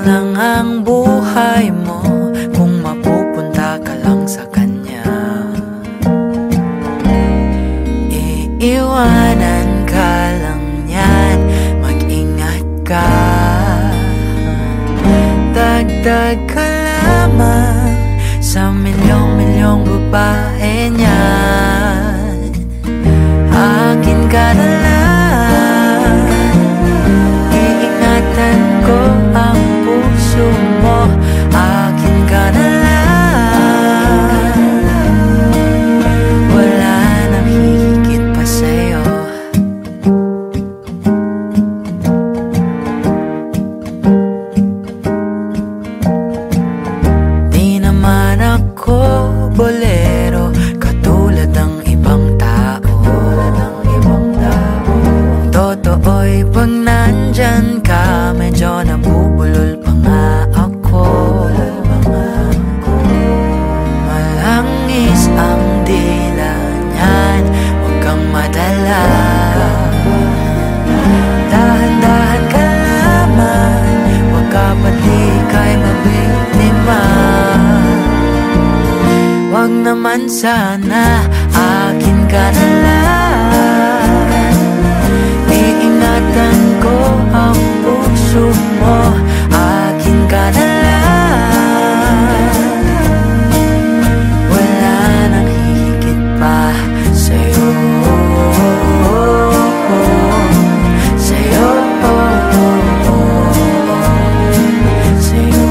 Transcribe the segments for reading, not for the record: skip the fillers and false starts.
lang ang buhay mo kung mapupunta ka lang sa kanya. Iiwanan ka lang yan, mag-ingat ka. Dagdag ka lamang sa milyong-milyong babae niyan. Akin ka na lang, iingatan ko ang puso mo. Akin ka na lang, wala nang hihigit pa sa'yo. Di naman ako bolero katulad ng ibang tao. Totoo'y pag nandyan ka, medyo nabubulol pa nga ako. Malangis ang dila niyan, huwag kang madala. Dahan-dahan ka lamang, huwag ka pati kay mabiktima. Huwag naman sana, akin ka na lang. Iingatan ko ang puso mo. Akin ka na lang, wala nang hihigit pa sa'yo. Sa'yo, sa'yo.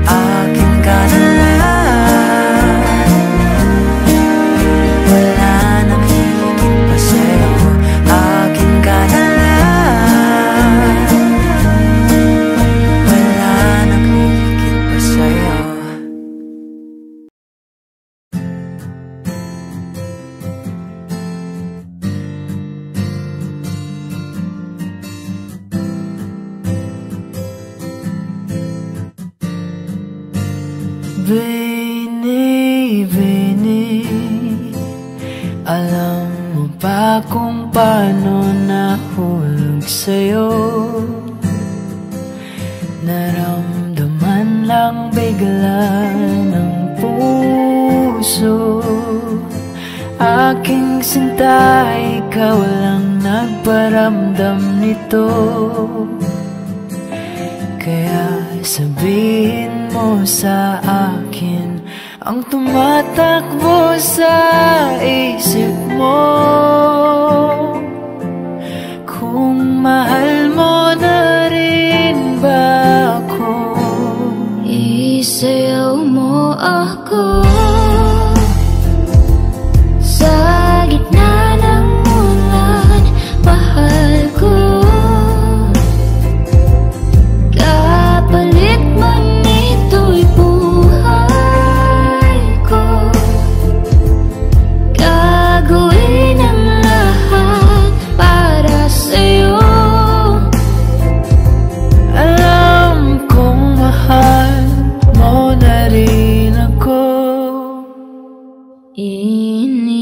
Akin ka na lang, wala nang hihigit pa sa'yo. Akin ka na lang, wala nang hihigit pa sa'yo. Vini, Vini, alam mo ba kung paano nahulog sa'yo? Naramdaman lang bigla ng puso. Aking sinta, ikaw lang nagparamdam nito. Kaya sabihin mo sa akin ang tumatakbo sa isip mo. Kung mahal mo na rin ba ako, isayaw mo ako sa gitna ng ulan. Mahal ko, kapalit man ito'y buhay ko. Gagawin ang lahat para sa'yo. alam kong mahal mo na rin ako. Iniibig,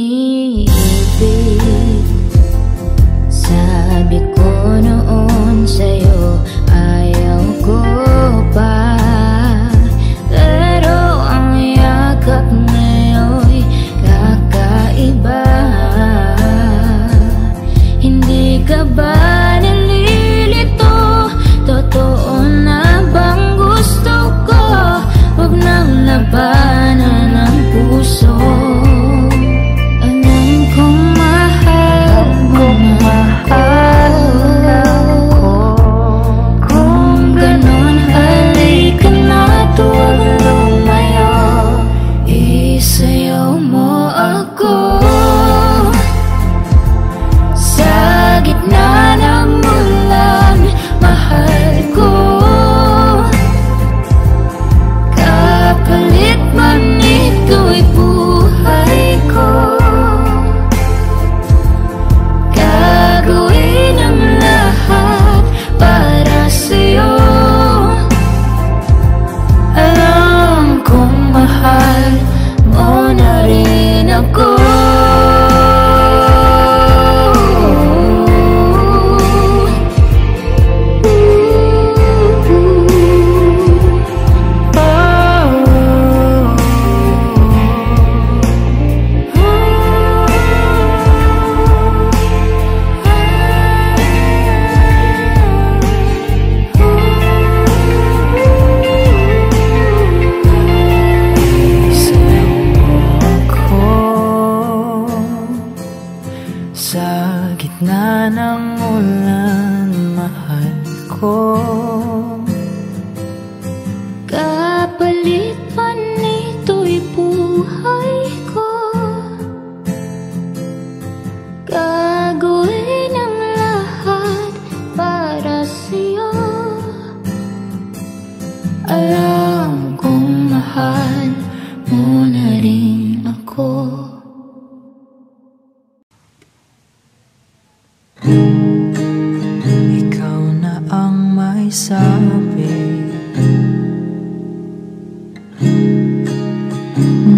sabi ko noon sa'yo, ayaw ko pa. Pero ang yakap ngayon'y kakaiba. Hindi ka ba nalilito? Totoo na bang gusto ko? Huwag nang labanan ang puso. Alam kong mahal mo na ako. Kung ganon, halika na't huwag lumayo. Isayaw mo ako sa gitna ng ulan. Mahal ko, kapalit man ito'y buhay ko. Gagawin ang lahat para sa'yo. Alam kong mahal mo na rin ako. ng ulan, mahal ko. Kapalit pa nito'y buhay ko. Gagawin ang lahat para sa'yo. Alam kong mahal mo na rin ako. Ikaw na ang may sabi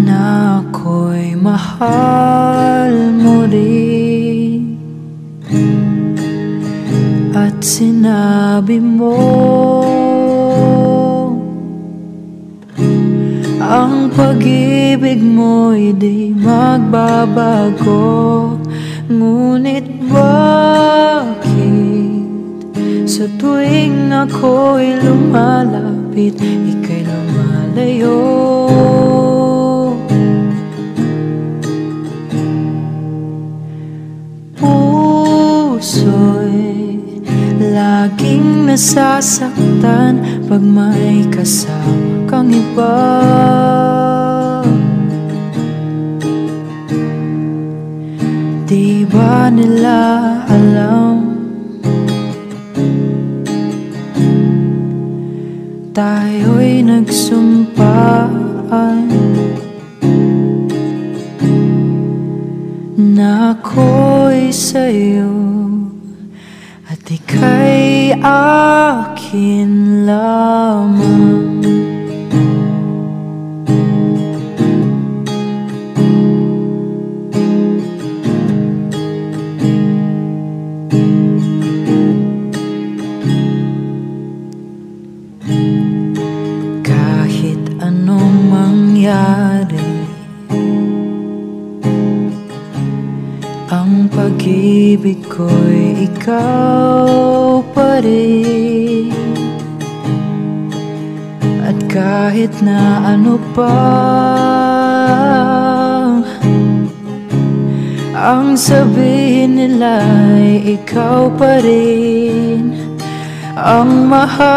na ako'y mahal mo rin, at sinabi mo ang pag-ibig mo'y di magbabago. Ngunit bakit sa tuwing ako'y lumalapit, ika'y lumalayo? Puso'y laging nasasaktan pag may kasama kang iba. Di ba nila alam tayo'y nagsumpaan na ako'y sa'yo at ika'y akin lamang. Kahit anong mangyari, ang pag-ibig ko'y ikaw pa rin. At kahit na ano pa ang sabihin nila'y ikaw pa rin ang mahal.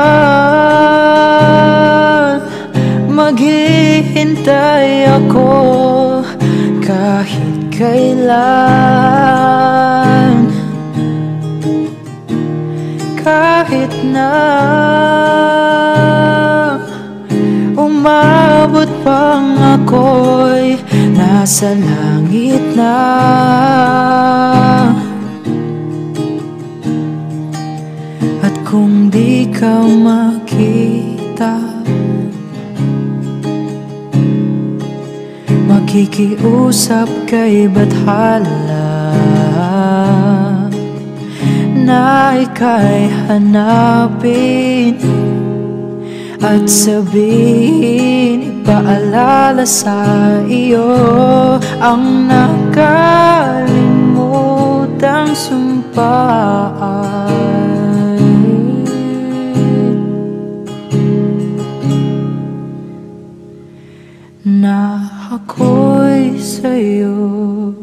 Maghihintay ako kahit kailan, kahit na umabot pang ako'y nasa langit na. At kung di ka makita, makikiusap kay Bathala na ika'y hanapin at sabihin, ipaalala sa iyo ang nakalimutang sumpaan na ako'y sa'yo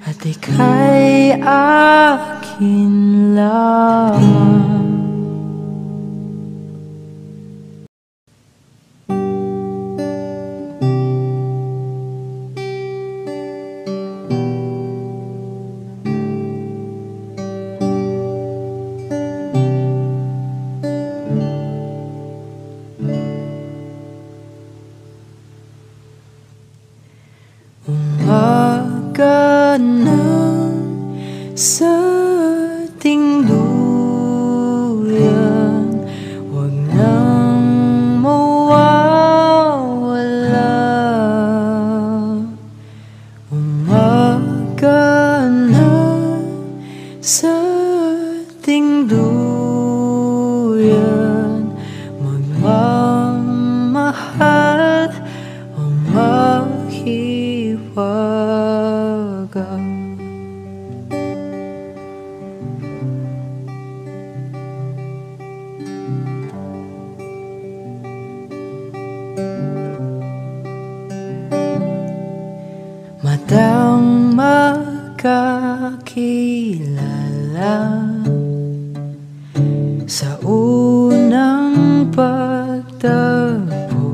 at ika'y akin lamang. Umaga na sa ating duyan, huwag nang mawawala. Umaga na sa ating duyan, magmamahal o mahiwaga. Madang magkasama nagkakilala sa unang pagtagpo.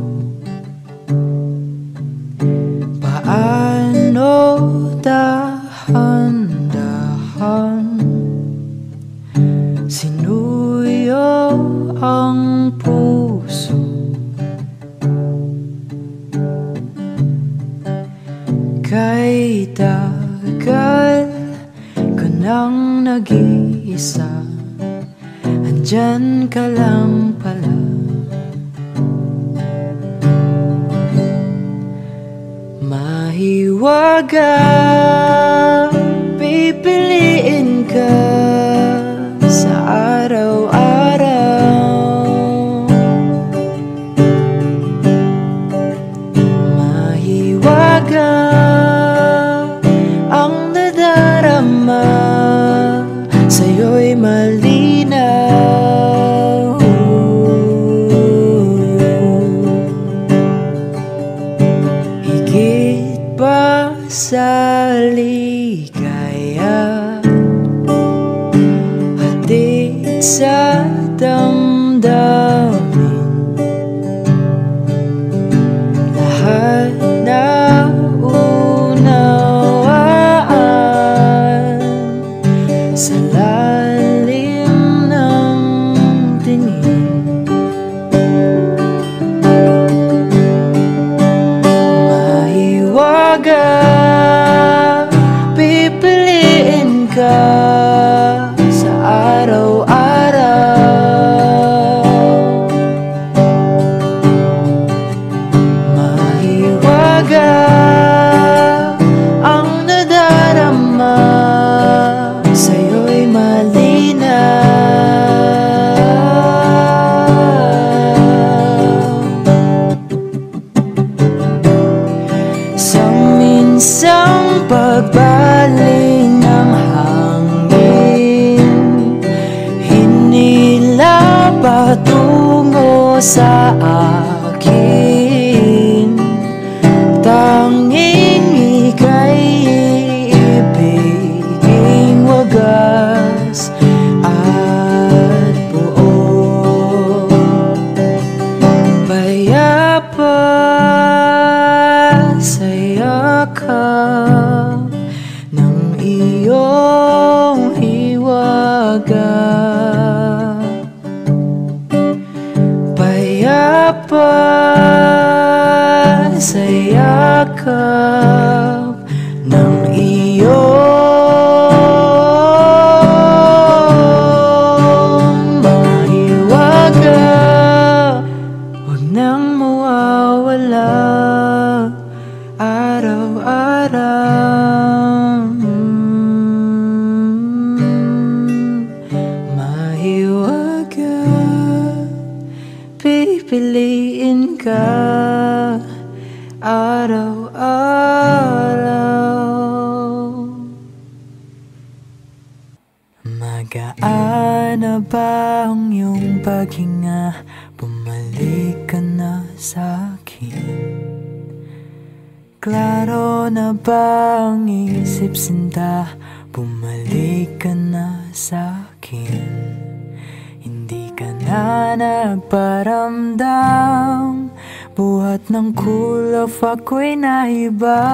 Paano dahan-dahan sinuyo ang puso, kay tagal ko nang nag-iisa, andyan ka lang pala. Mahiwaga, pipiliin ka sa araw-araw. Mahiwaga ang nadarama, sa'yo'y malinaw. Higit pa sa ligaya, hatid sa damdamin, lahat na unawaan sa lalim ng tingin. Mahiwaga, pipiliin ka sa araw-araw. Mahiwaga ang nadarama, sa'yo'y malinaw. Sa minsang pagbaling ng hangin, hinila patungo sa akin, tanging ika'y ibiging wagas at buo. Payapa sa yakap ng iyong hiwaga, payapa sa yakap ng iyong mahiwaga. Huwag nang mawawala araw-araw. Mahiwaga, pipiliin ka araw-araw. Magaan na ba ang iyong paghinga? Bumalik ka na sa'kin. Klaro na ba ang isip, sinta? Bumalik ka na sa'kin. Hindi ka na nagparamdam, buhat ng kulaf ako'y naiba.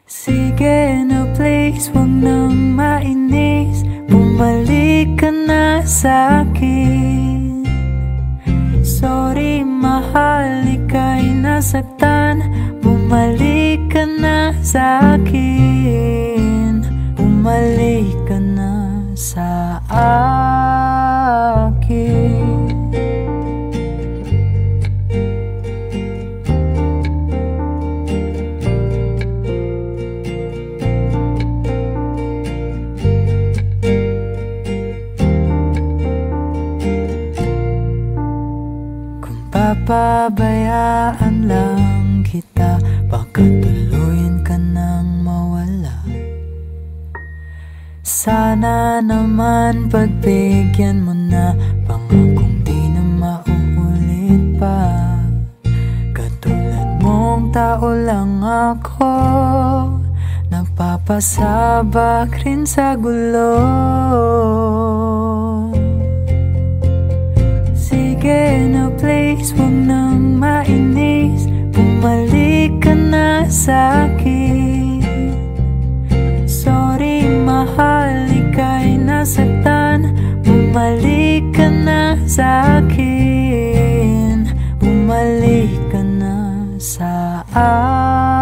Sige na please, wag nang mainis, bumalik ka na sa'kin. Sorry mahal, ika'y nasaktan, bumalik ka na sa'kin. Bumalik ka na sa akin. Papabayaan lang kita, baka tuluyan ka nang mawala. Sana naman pagbigyan mo na, pangakong di na mauulit pa. Katulad mong tao lang ako, nagpapasabak rin sa gulo. Sige na please, huwag nang mainis, bumalik ka na sa'kin. Sorry mahal, ika'y nasaktan, bumalik ka na sa'kin. Bumalik ka na sa akin.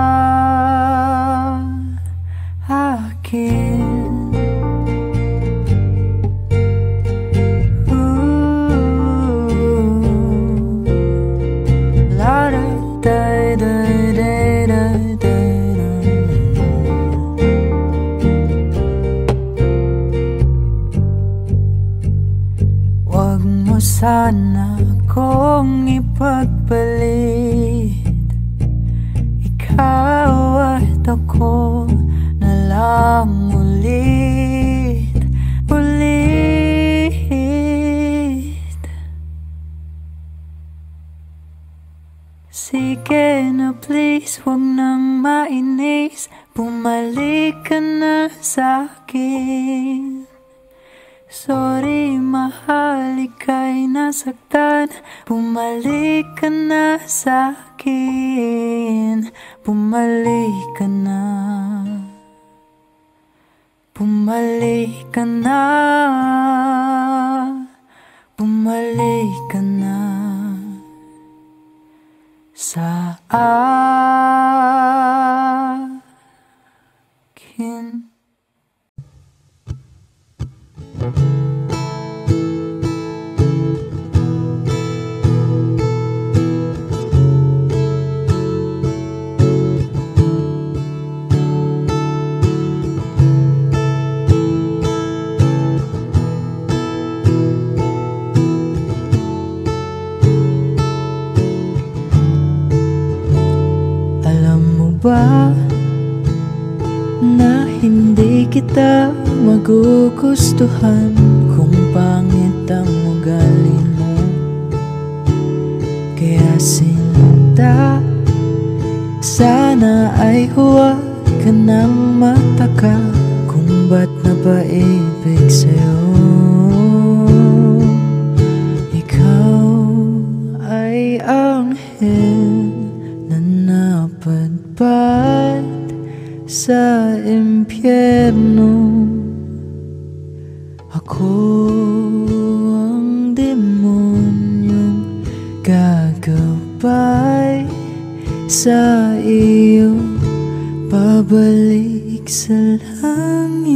Huwag mo sana kong ipagpalit, ikaw at ako na lang ulit. Sige na please, huwag nang mainis, bumalik ka na sa'kin. Sorry mahal, ika'y nasaktan, bumalik ka na sa'kin. Bumalik ka na, bumalik ka na, bumalik ka na sa akin. Alam mo ba na hindi kita magugustuhan kung pangit ang ugali mo? Kaya sinta, sana ay huwag ka nang mataka kung ba't napaibig sa'yo. Ikaw ay anghel na napadpad sa impyerno. Ako ang demonyong gagabay sa iyo, pabalik sa langit.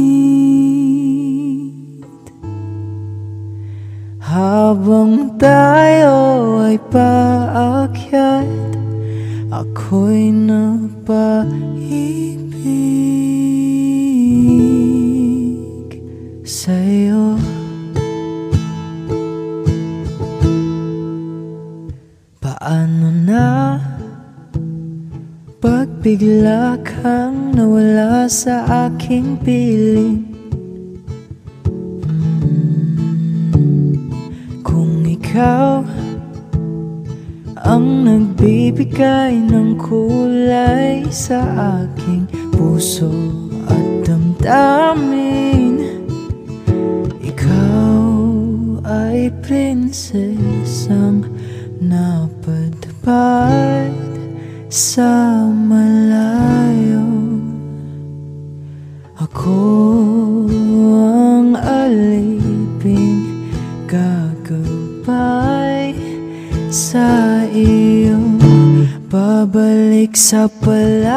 Habang tayo ay paakyat, ako'y napaibig sa'yo. Paano na pag bigla kang nawala sa aking piling? Kung ikaw ang nagbibigay ng kulay sa aking puso at damdamin, ikaw ay prinsesang napadpad sa malayo. Ako ang aliping gagabay sa iyo, pabalik sa palasyo.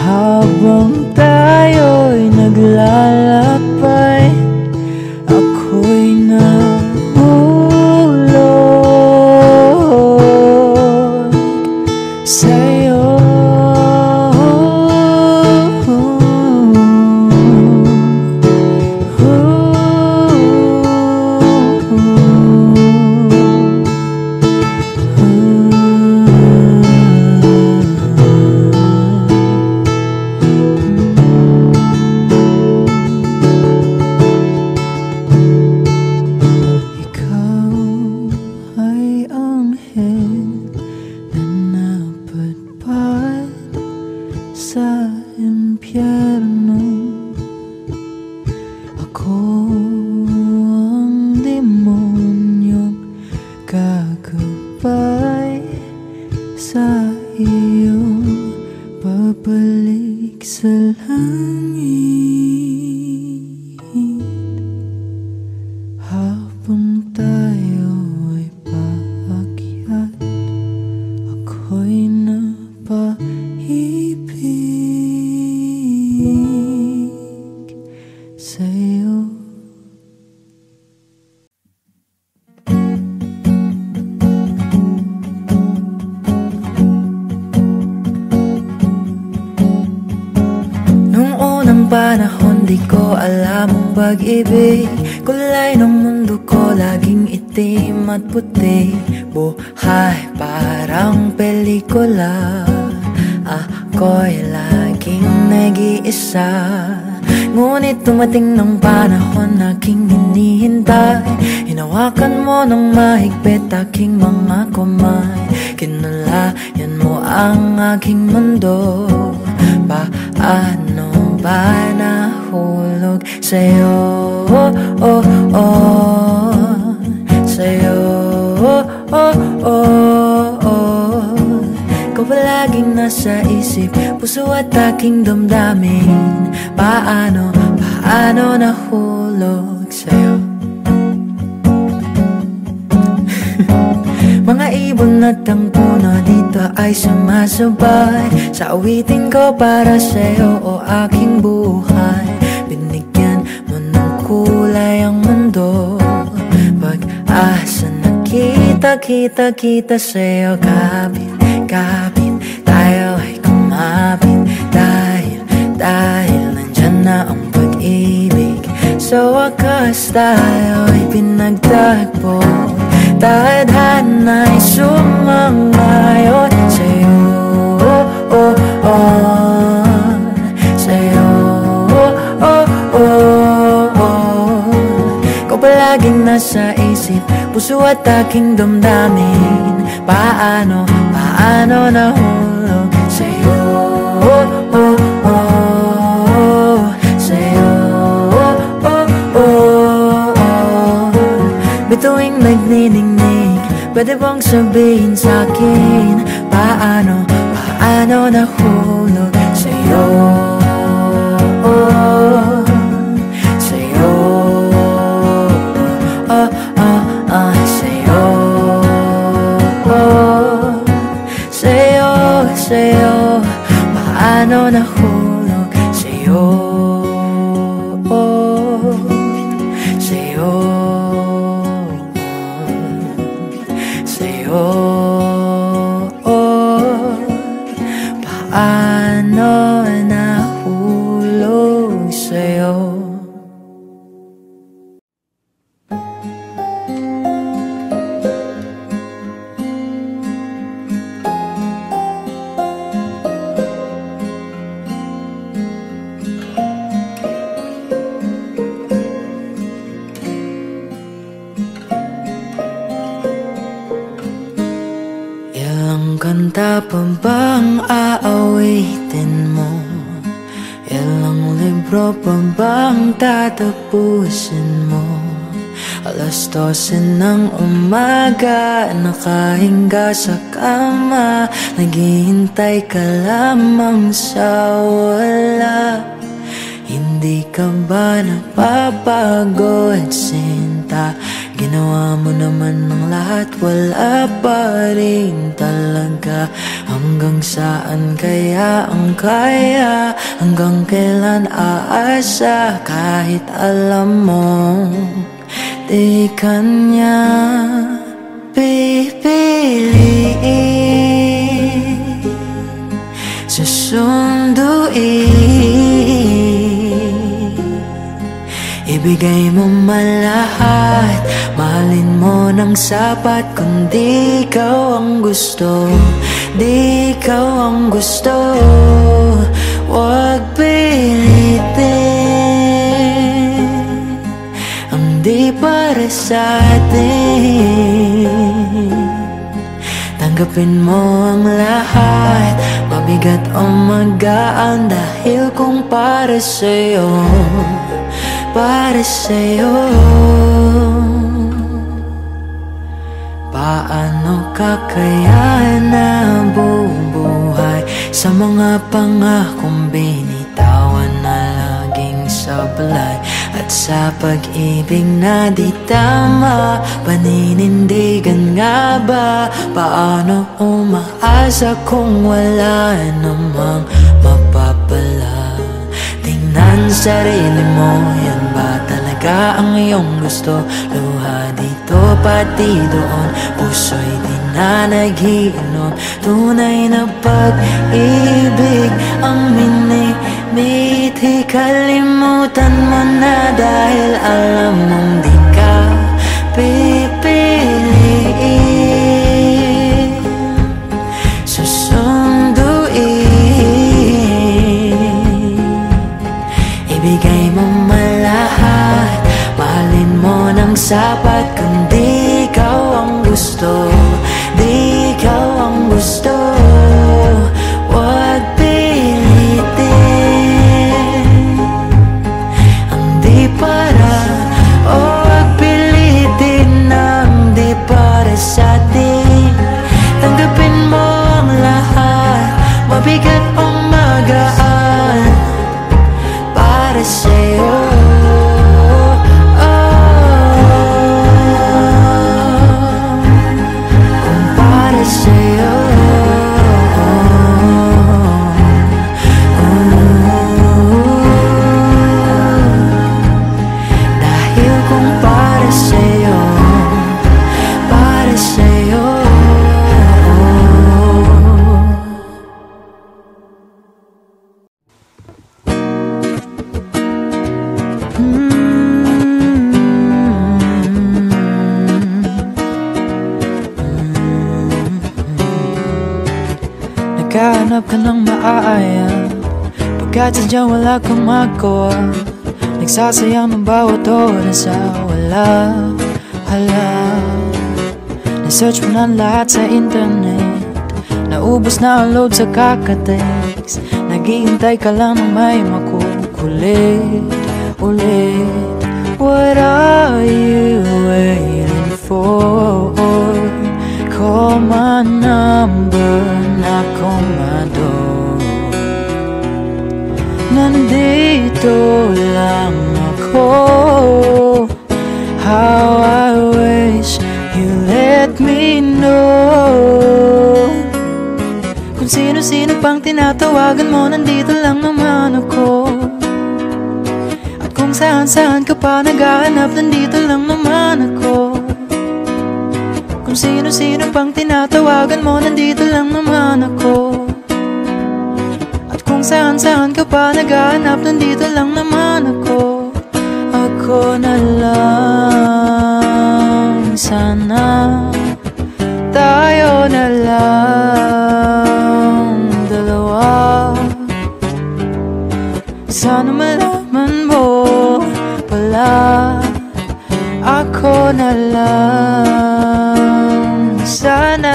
Habang tayo'y naglalakbay, ako'y nahulog sa'yo. magkakabay sa iyong pabalik sa langit. Habang tayo ay paakyat, ako'y napaibig sa'yo. Nung unang panahon di ko alam ang pag-ibig, kulay ng mundo ko laging itim at puti. Buhay parang pelikula, ako'y laging nag-iisa. Ngunit dumating ng panahon aking hinihintay, hinawakan mo ng mahigpit aking mga kamay. Kinulayan mo ang aking mundo, paano ba nahulog sa'yo? Oh, oh, sa'yo. Oh, oh, oh. Ikaw palaging nasa isip, puso at aking damdamin. Paano nahulog sa'yo? Mga ibon at ang puno dito ay sumasabay sa awitin ko para sa'yo, o aking buhay. Binigyan mo ng kulay ang mundo, pag-asa na kita sa'yo. Kapit, tayo ay kumapit, dahil nandyan na ang pag-ibig. Sa wakas tayo ay pinagtagpo, tadhana'y sumangayon sa'yo. Oh, oh, oh, sa'yo. Oh, oh, oh. Ikaw palaging nasa isip, puso at aking damdamin. Paano nahulog sa'yo? Oh, oh, oh, sa'yo. Oh, oh, oh. Bituing nagniningning, pwede bang sabihin sa'kin? Paano nahulog sa'yo? Oh, sa'yo. Oh, oh, oh, sa'yo. Oh, sa'yo. Paano nahulog sa'yo? Oh, sa'yo. Sa'yo. Oh, paano nahulog sa'yo? Ilang kanta pa bang aawitin mo? Ilang libro pa bang tatapusin mo? 12:00 ng umaga, nakahinga sa kama, naghihintay ka lamang sa wala. Hindi ka ba napapagod, sinta? Ginawa mo naman ng lahat, wala pa rin talaga. Hanggang saan kaya ang kaya? Hanggang kailan aasa? Kahit alam mo di kanya pipiliin, susunduin. Ibigay mo malahat, mahalin mo ng sapat. Kung di ikaw ang gusto, di ikaw ang gusto, wag pilitin ang di para sa atin. Tanggapin mo ang lahat, mabigat o magaan, dahil kung para sa'yo, para sa'yo, Paano ka kaya nabubuhay sa mga pangakong binitawan na laging sablay? At sa pag-ibig na di tama, paninindigan nga ba? Paano umaasa kung wala namang mapapala? Tingnan sarili mo, yan ba talaga ang iyong gusto? Luha dito pati doon, puso'y di na nag-iinom. Tunay na pag-ibig ang minimithi. Kalimutan mo na dahil alam mong di ka pipiliin, susunduin. Ibigay mo malahat, mahalin mo ng sapat. Kung di ikaw ang gusto, di ikaw ang gusto, wag pilitin ang di para, o wag pilitin ang di para sa atin. Tanggapin mo ang lahat, mabigat o magaan, para sa'yo. Nagkahanap ka ng maaaya, pagkat sadyang wala kang magawa. Nagsasayang ng bawat oras sa wala, hala. Na-search mo na lahat sa internet, naubos na ang load sa kakatext. Naghihintay ka lang ng may makukulit ulit. What are you waiting for? Call my number, knock on my door. Nandito lang ako. How I wish you let me know. Kung sino-sino pang tinatawagan mo, nandito lang naman ako. At kung saan-saan ka pa naghahanap, nandito lang naman ako. Kung sino-sino pang tinatawagan mo, nandito lang naman ako. At kung saan-saan ka pa naghahanap, nandito lang naman ako. Ako na lang, sana tayo na lang dalawa. Sana malaman mo pala, ako na lang, sana.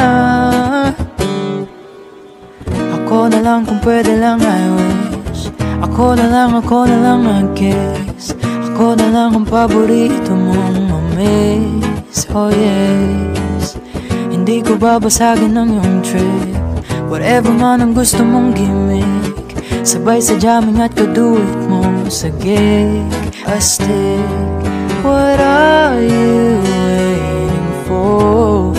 Ako na lang kung pwede lang, I wish. Ako na lang I guess. Ako na lang ang paborito mong mamiss, oh yes. Hindi ko babasagin ang iyong trip, whatever man ang gusto mong gimmick. Sabay sa jamming at kaduit mo sa gig, astig. What are you waiting for?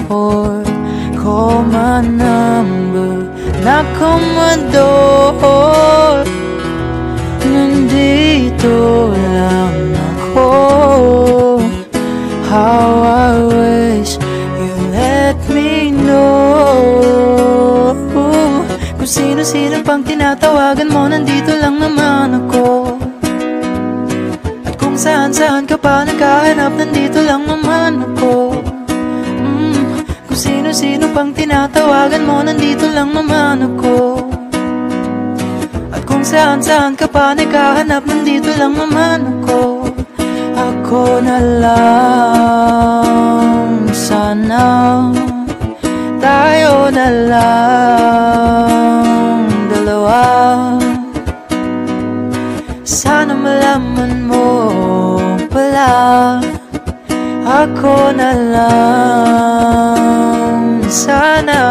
Call my number, knock on my door. Nandito lang ako. How I wish you let me know. Kung sino-sino pang tinatawagan mo, nandito lang naman ako. At kung saan-saan ka pa naghahanap, nandito lang naman ako. Kung sino-sino pang tinatawagan mo, nandito lang naman ako. At kung saan-saan ka pa naghahanap, nandito lang naman ako. Ako na lang, sana tayo na lang dalawa. Sana malaman mo pala, ako na lang. sana.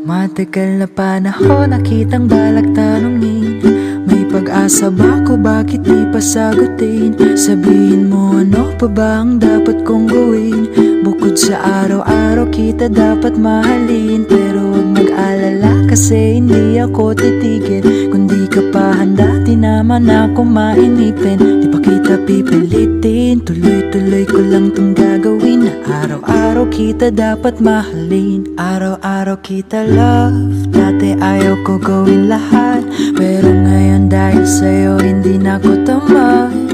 Matagal na panahon nakitang balak tanungin, may pag-asa ba ko, bakit di pa sagutin? Sabihin mo ano pa ba ang dapat kong gawin? Bukod sa araw-araw kita dapat mahalin, pero huwag mag-alala kasi hindi ako titigil. Kung di ka pa handa, di naman ako mainipin. Di pa kita pipilitin, tuloy-tuloy ko lang tong gagawin. Na araw-araw kita dapat mahalin, araw-araw kita love. Dati ayaw ko gawin lahat, pero ngayon dahil sa'yo hindi na ko tamad.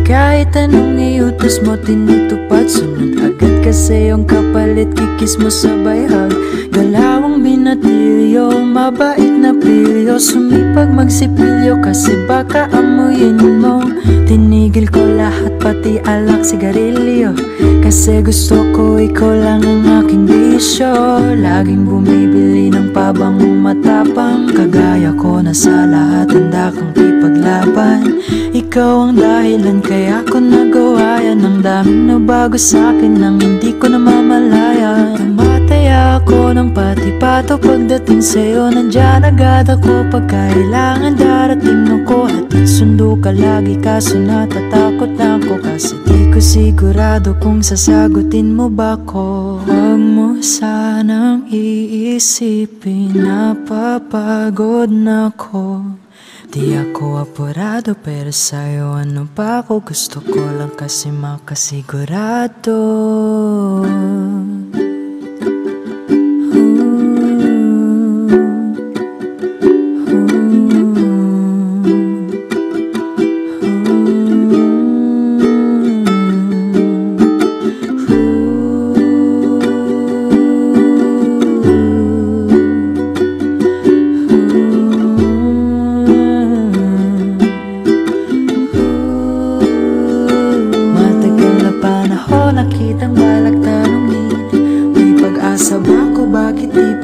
Kahit anong iutos mo tinutupad, sunod agad kasi yung kapalit kikis mo sabay hug. Galawang binatilyo, mabait na pilyo, sumipag magsipilyo kasi baka amuyin mo. Tinigil ko lahat pati alak sigarilyo, kasi gusto ko ikaw lang ang aking bisyo. Laging bumibili ng pabangong matapang, kagaya ko na sa lahat handa kang ipaglaban. Ikaw ang dahilan kaya ko nagawa yan, ang daming nabago sa'kin nang hindi ko namamalayan. Tumataya ako ng pati-pato pagdating sa'yo, nandyan agad ako pag kailangan. Darating ako hatid sundo ka lagi, kaso natatakot na ako kasi di ko sigurado kung sasagutin mo ba ko. Huwag mo sanang iisipin napapagod na ko. Di ako apurado pero sa'yo ano pa ako, gusto ko lang kasi makasigurado.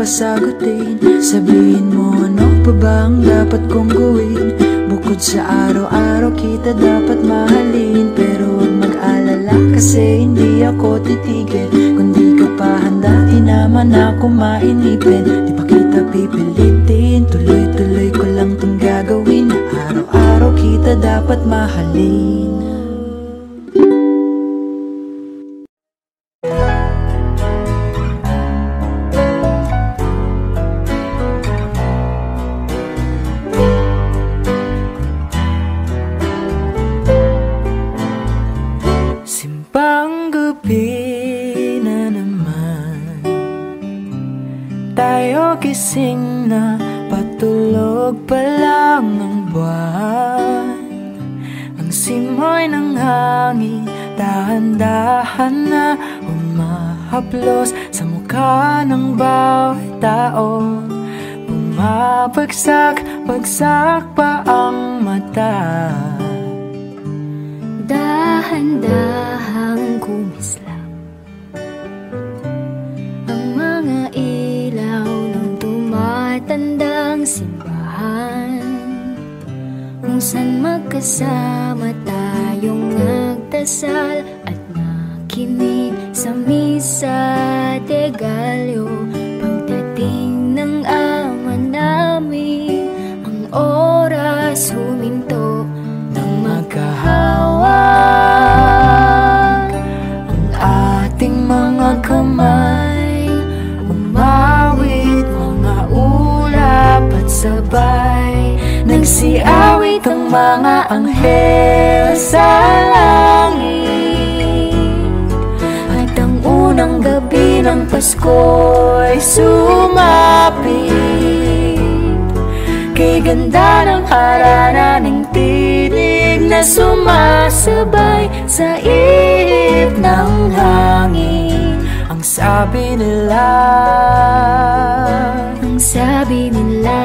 Sagutin, sabihin mo ano pa ba ang dapat kong gawin? Bukod sa araw-araw kita dapat mahalin, pero huwag mag-alala kasi hindi ako titigil. Kung di ka pa handa, di naman ako mainipin. Di pa kita pipilitin, tuloy-tuloy ko lang tong gagawin. Na araw-araw kita dapat mahalin. Gising na, patulog pa lang ng buwan. Ang simoy ng hangin, dahan-dahan na humahaplos sa mukha ng bawat tao. Bumabagsak pa ang mata. Dahan-dahang kumislap ang mga ilaw ng tumatandang simbahan, kung saan magkasama tayong nagdasal at nakinig sa misa de Gallo. Pagdating ng ama namin, ang oras huminto ng magkahawak. Ang ating mga kamay umawit, mga ulap at sabay nagsiawit ang mga anghel sa langit. At ang unang gabi ng Pasko'y sumapit, kay ganda ng harana ng tinig na sumasabay sa ihip ng hangin. Ang sabi nila, ang sabi nila,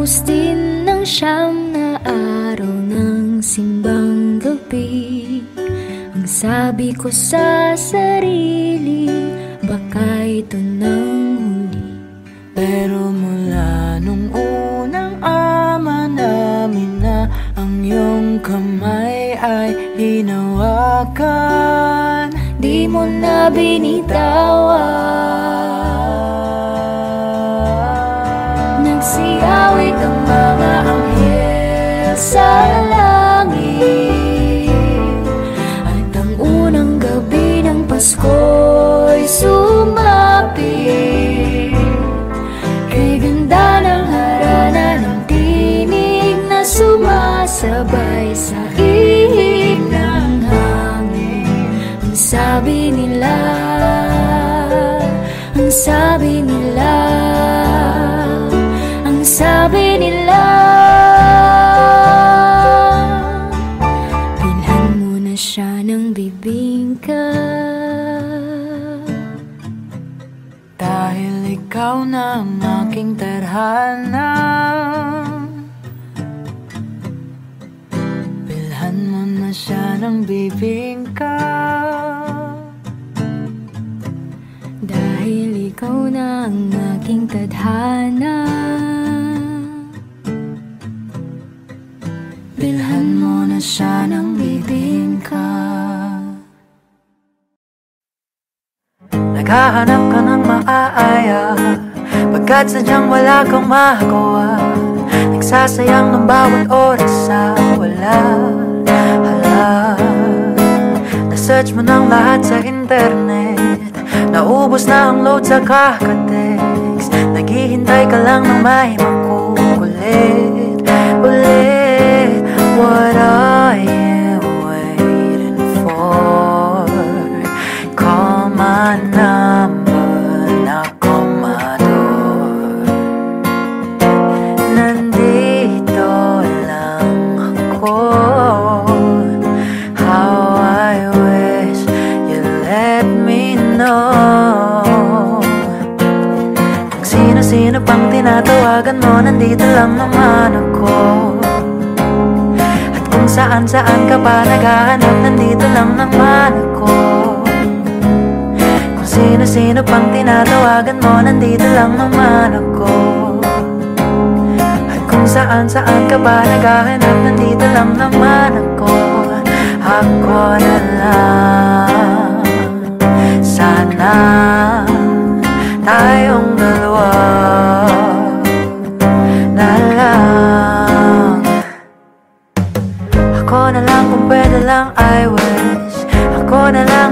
Tapos din ng 9 na araw ng simbang gabi, ang sabi ko sa sarili, baka ito nang huli. Pero mula nung unang ama namin na ang iyong kamay ay hinawakan, di mo na binitawan. Nagsiawit ang mga anghel sa langit, at ang unang gabi ng Pasko'y sumapit. Kay ganda ng harana ng tinig na sumasabay sa ihip ng hangin. Ang sabi nila, ang sabi nila, ang sabi nila, bilhan mo na siya ng bibingka. dahil ikaw na ang aking tadhana. Bilhan mo na siya ng bibingka. Dahil ikaw na ang aking tadhana, bilhan mo na siya ng bibingka. Naghahanap ka ng maaaya, pagkat sadyang wala kang magawa. Nagsasayang ng bawat oras sa wala. Hala, na-search mo ng lahat sa internet, naubos na ang load sa kakatext. Naghihintay ka lang ng may makukulit ulit. What are you waiting for? Call my number, knock on my door. Nandito lang ako. How I wish you let me know. Kung sino-sino pang tinatawagan mo, nandito lang naman ako. At kung saan-saan ka pa naghahanap, nandito lang naman ako. Kung sino-sino pang tinatawagan mo, nandito lang naman ako. At kung saan-saan ka pa naghahanap, nandito lang naman ako. Ako na lang, sana tayong dalawa na lang. Ako na lang kung pwede lang, I wish. Ako na lang,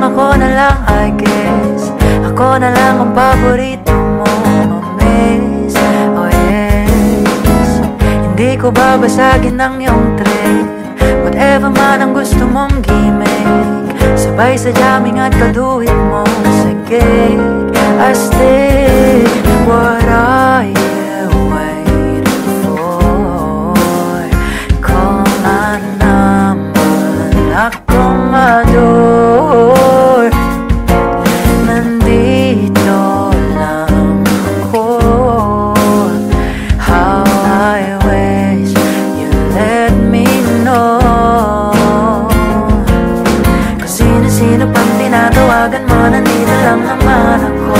I guess. Ako na lang ang paborito mo, ma-miss. Oh yes, hindi ko babasagin ang iyong trip. Whatever man ang gusto mong gimmick, sabay sa jamming at kaduhit mo. Sige, astig. What are you waiting for? Call my number, knock on my door. Nandito lang ako. How I wish you let me know. Kung sino-sino pang tinatawagan mo, nandito lang naman ako.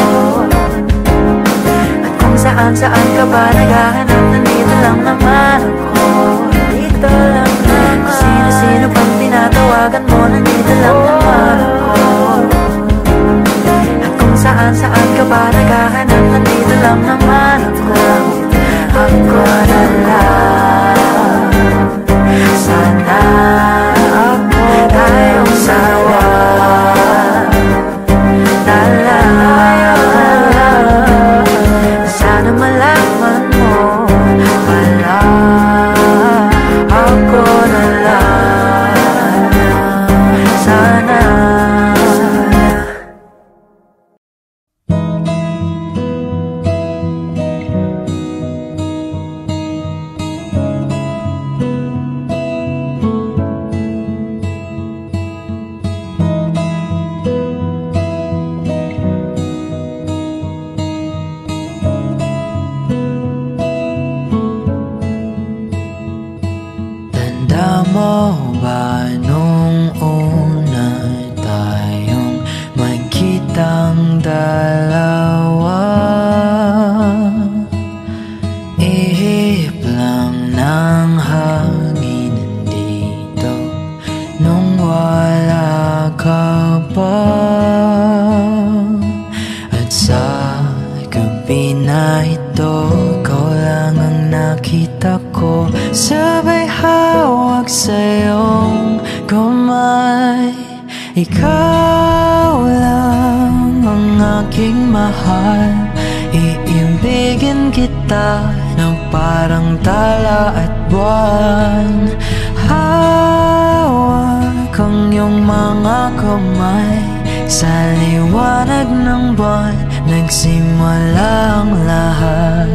At kung saan-saan ka ba naghahanap, nandito lang naman ako. Dito lang naman. Kung sino-sino pang tinatawagan mo, nandito lang naman ako. At kung saan-saan ka ba naghahanap, nandito lang naman ako. Ako na lang, sana ako tayong sawa na lang. Sana malaman mo pala, ako na lang, sana. gabi na ito, ikaw lang ang nakita ko. Sabay hawak sa iyong kamay. Ikaw lang ang aking mahal. Iibigin kita ng parang tala at buwan. Hawak ang iyong mga kamay. Sa liwanag ng buwan nagsimula ang lahat.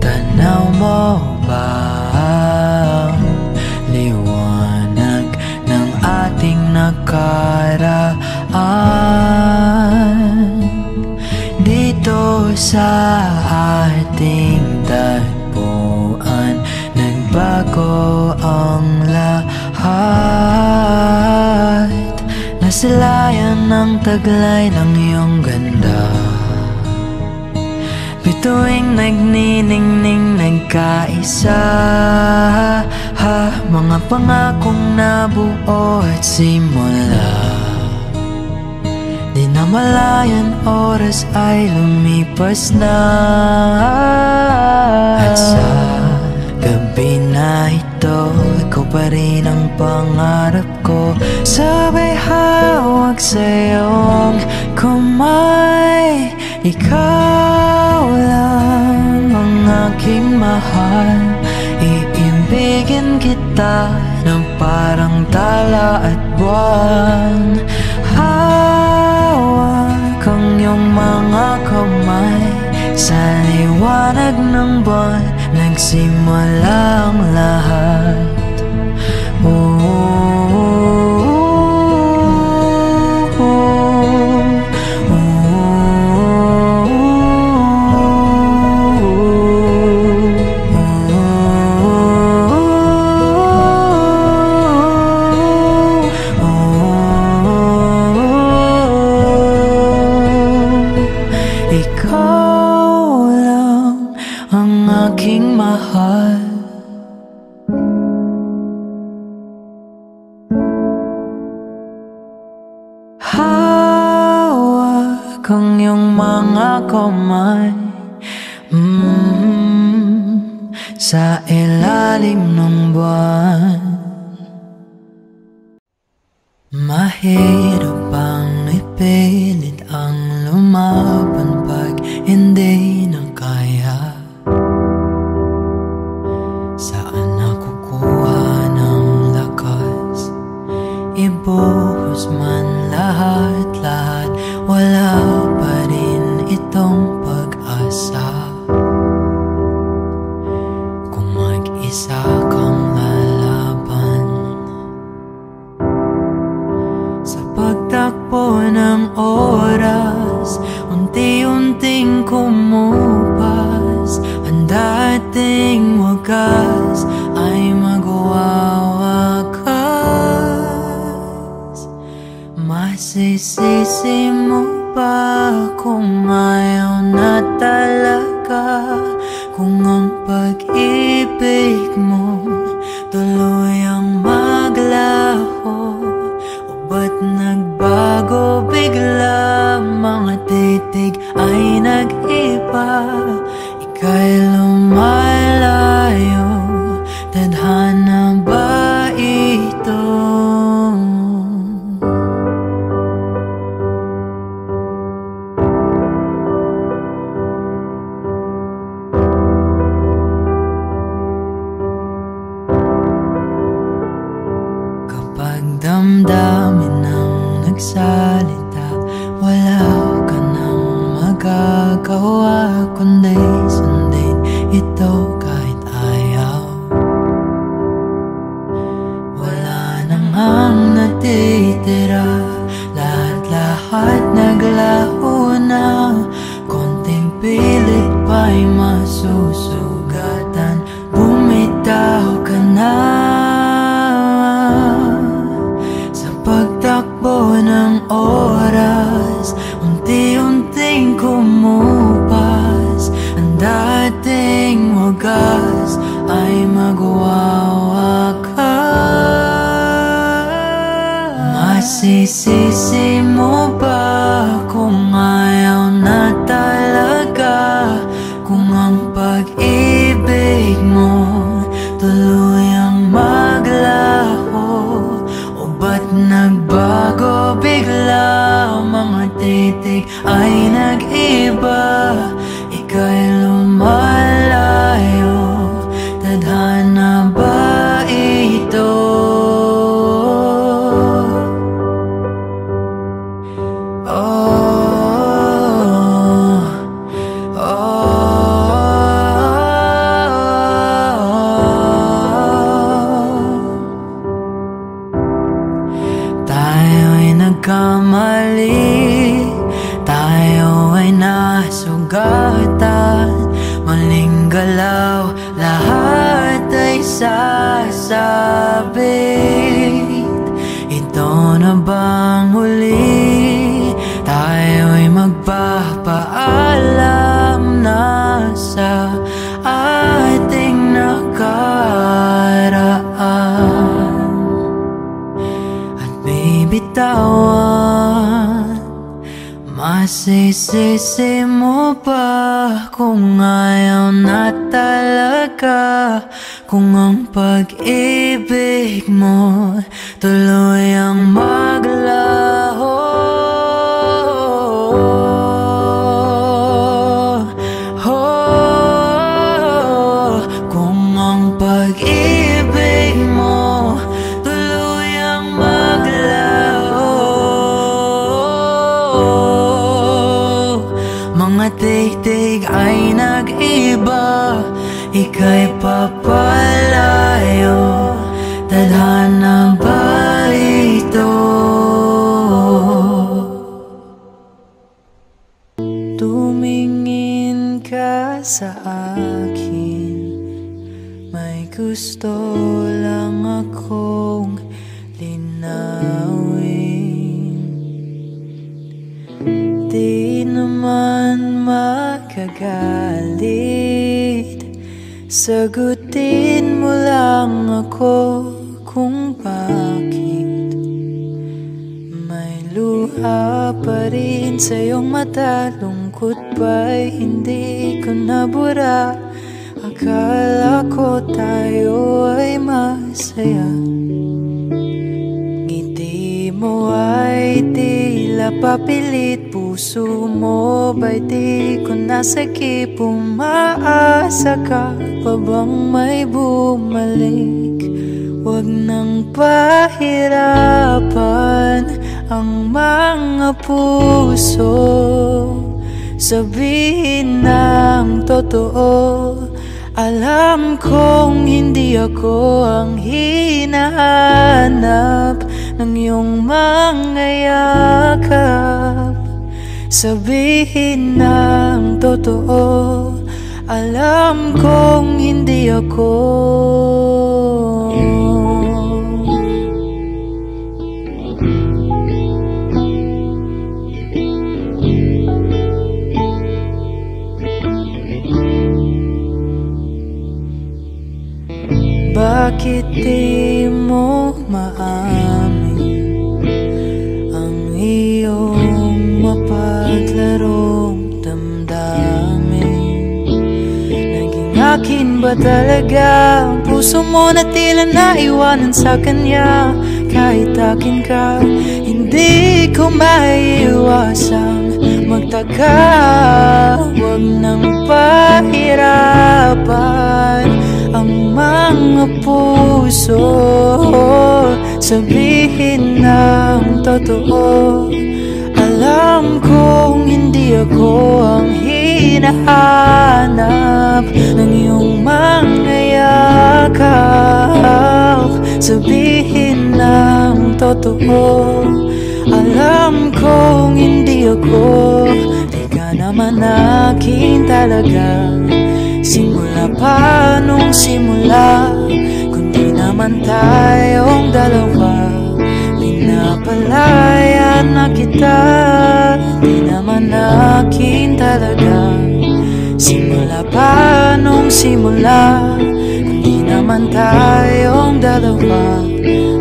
Tanaw mo ba ang liwanag ng ating nakaraan? Dito sa ating tagpuan, nagbago ang lahat. Nasilayan ng taglay ng iyong ganda. Bituing nagniningning nagkaisa, mga pangakong nabuo at simula. Di na malayan oras ay lumipas na. At sa gabi na ito, ikaw pa rin ang pangarap ko. Sabay hawak sa iyong kamay. Ikaw lang ang aking mahal. Iibigin kita ng parang tala at buwan. Hawak ang iyong mga kamay. Sa liwanag ng buwan nagsimula ang lahat. Ikaw lang ang aking mahal. Hawak ang iyong mga kamay, sa ilalim ng buwan. Mahirap ang ipilit ang lumaban pag hindi na kaya. Saan nakukuha ng lakas? Ibuhos man lahat-lahat, wala pa rin itong pag-asa. Kung mag-isa kang lalaban, sa pagtakbo ng oras, unti-unting kumupas. Ang dating wagas ay magwawakas. Masisisi mo ba kung ayaw na talaga? Kung ang pag-ibig mo tuluyang maglaho, o ba't nagbago bigla? Mga titig ay nag-iba, ika'y lumalayo. Tadhana ba ito? Kapag damdamin ang nagsalita, wala ka nang magagawa kundi sundin ito kahit ayaw. Wala nang ang natitira, lahat-lahat naglaho na. Konting pilit pa'y masusugatan, bumitaw ka na. wakas ay magwawakas. Masisisi mo ba kung ayaw na talaga? Kung ang pag-ibig mo tuluyang maglaho, o ba't nagbago bigla? Mga titik ay nag-iba, ika'y lumalayo. Tadhana ba ito? Tayo'y nagkamali, tayo ay nasugatan. Maling galaw, lahat ay sasabit. Ito na bang huli? Tayo'y magpapaalam na sa ating nakaraan at may bitawan. Masisisi mo ba kung ayaw na talaga? Kung ang pag-ibig mo tuluyang maglaho, kung ang pag-ibig mo tuluyang maglaho. Mga titig ay nag-iba, ika'y papalayo. Tadhana ba ito? Tumingin ka sa akin, may gusto lang akong linawin. Di naman makagalit, sagutin mo lang ako kung bakit may luha pa rin sa iyong mata. Lungkot ba'y hindi ko nabura? Akala ko tayo ay masaya. Ngiti mo ay tila papilit, puso mo ba'y di ko nasakip? Umaasa ka pa bang may bumalik? Huwag nang pahirapan ang mga puso, sabihin ng totoo. Alam kong hindi ako ang hinahanap ng iyong mga yakap. Sabihin ng totoo, alam kong hindi ako. Bakit di mo maamin ang iyong mapaglarong damdamin? Naging akin ba talaga ang puso mo na tila naiwanan sa kanya? Kahit akin ka, hindi ko maiiwasang magtaka. Huwag nang pahirapan ang mga puso, sabihin ng totoo. Alam kong hindi ako ang hinahanap ng iyong mga yakap. Sabihin ng totoo, alam kong hindi ako. Di ka naman akin talaga, simula pa nung simula. Kundi naman tayong dalawa, pinapalaya na kita. Di naman akin talaga, simula pa nung simula. nagsimula, kundi naman tayong dalawa.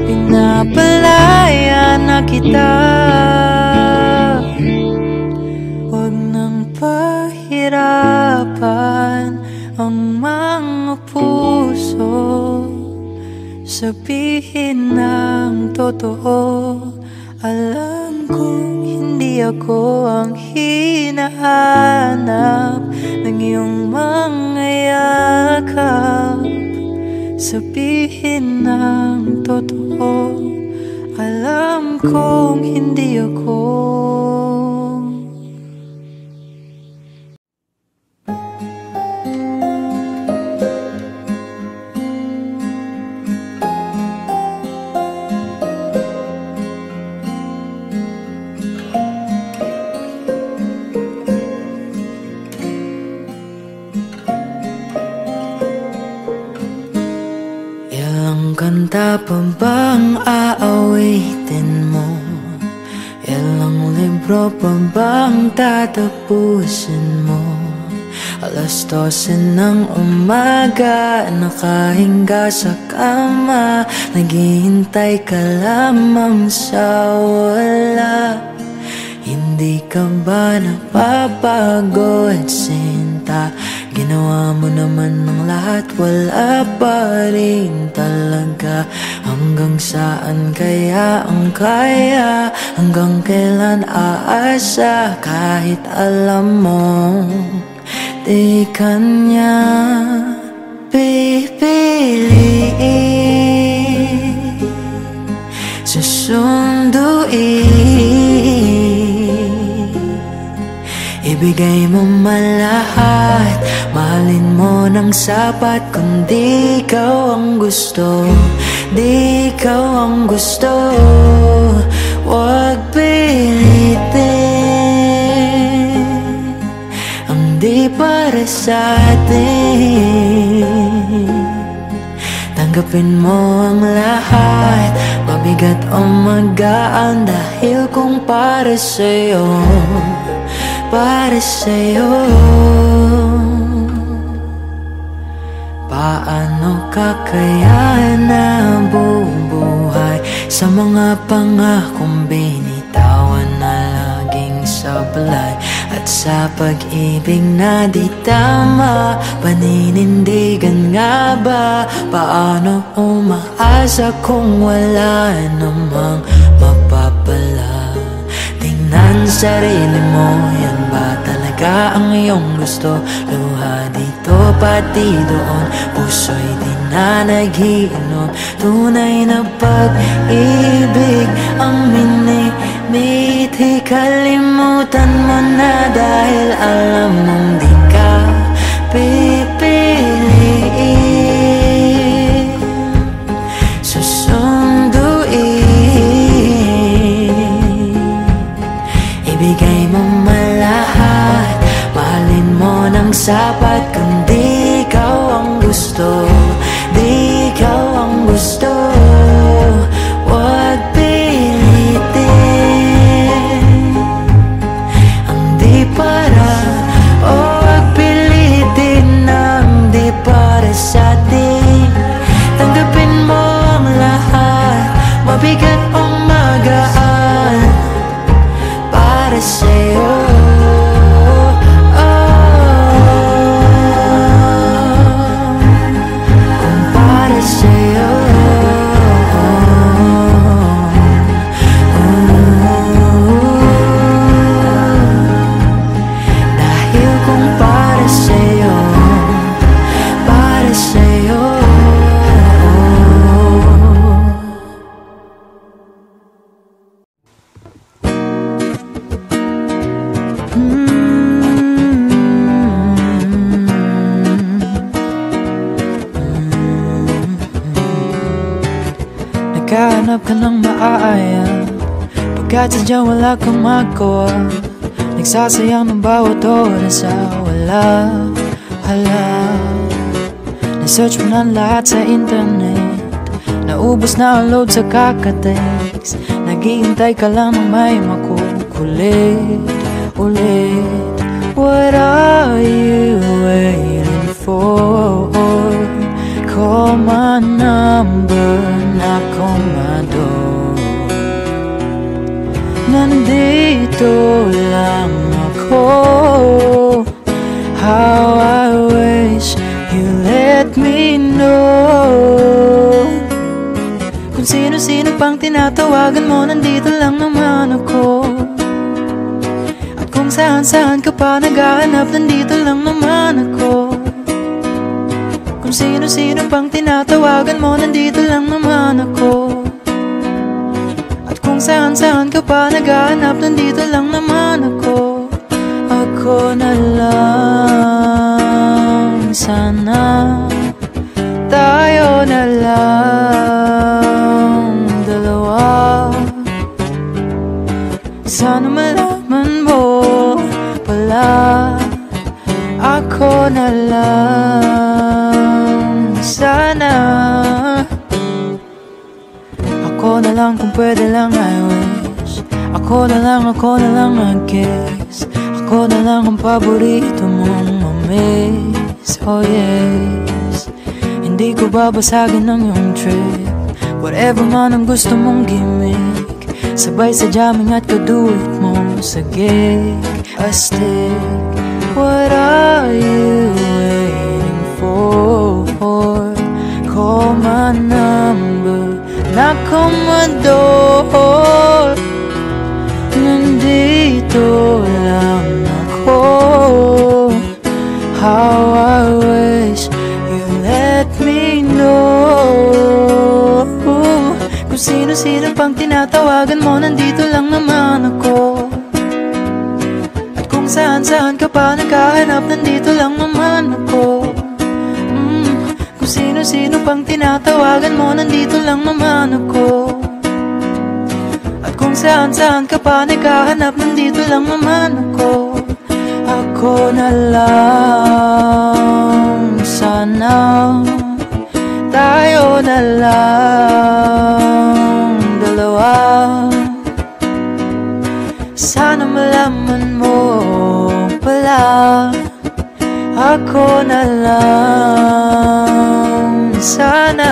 Pinapalaya na kita, huwag nang pahirapan ang mga puso. Sabihin ng totoo, alam kong hindi ako ang hinahanap ng iyong mga yakap. Sabihin ng totoo, alam kong hindi ako. Kanta pa bang aawitin mo? Ilang libro pa bang tatapusin mo? 12:00 ng umaga, nakahinga sa kama, naghihintay ka lamang sa wala. Hindi ka ba napapagod, sinta? Ginawa mo naman ng lahat, wala pa rin talaga. Hanggang saan kaya ang kaya? Hanggang kailan aasa? Kahit alam mo di kanya pipiliin, susunduin. Ibigay mo malahat, mahalin mo ng sapat. Kung di ikaw ang gusto, di ikaw ang gusto, huwag pilitin ang di para sa atin. Tanggapin mo ang lahat, mabigat o magaan, dahil kung para sa'yo, para sa'yo. Paano ka kaya nabubuhay sa mga pangakong binitawan na laging sablay? At sa pag-ibig na di tama, paninindigan nga ba? Paano umaasa kung wala namang mapapala? Tingnan sarili mo, yan ba talaga ang iyong gusto? Luha dito pati doon, puso'y di na nag-iinom. Tunay na pag-ibig ang minimiti, kalimutan mo na dahil alam mong di ka pipiliin, susunduin. Ibigay mo malahat, mahalin mo ng sapat. Kung di ikaw ang gusto, di ikaw ang gusto, huwag pilitin ang di para, o huwag pilitin ang di para sa atin. Tanggapin mo ang lahat, mabigat o magaan, para sa'yo. Naghahanap ka ng maaaya, pagkat sadyang wala kang magawa. Nagsasayang ng bawat oras sa wala. Na-search mo na lahat sa internet, naubos na ang load sa kakatext. Naghihintay ka lang ng may makukulit ulit. What are you waiting for? before. Call my number, knock on my door. Nandito lang ako. How I wish you let me know. Kung sino-sino pang tinatawagan mo, nandito lang naman ako. At kung saan-saan ka pa naghahanap, nandito lang naman ako. Kung sino-sino pang tinatawagan mo, nandito lang naman ako. At kung saan-saan ka pa naghahanap, nandito lang naman ako. Ako na lang, sana tayo na lang dalawa. Sana malaman mo pala, ako na lang, sana. Ako na lang kung pwede lang, I wish. Ako na lang I guess. Ako na lang ang paborito mong mamiss. Oh yes, hindi ko babasagin ang iyong trip. Whatever man ang gusto mong gimmick, sabay sa jamming at kaduit mo sa gig. Astig, what are you waiting for? Call my number, knock on my door. Nandito lang ako. How I wish you let me know. Kung sino-sino pang tinatawagan mo, nandito lang naman ako. At kung saan-saan ka pa naghahanap, nandito lang naman ako. Kung sino-sino pang tinatawagan mo, nandito lang naman ako. At kung saan-saan ka pa naghahanap, nandito lang naman ako. Ako na lang, sana tayo na lang dalawa. Sana malaman mo pala, ako na lang, sana.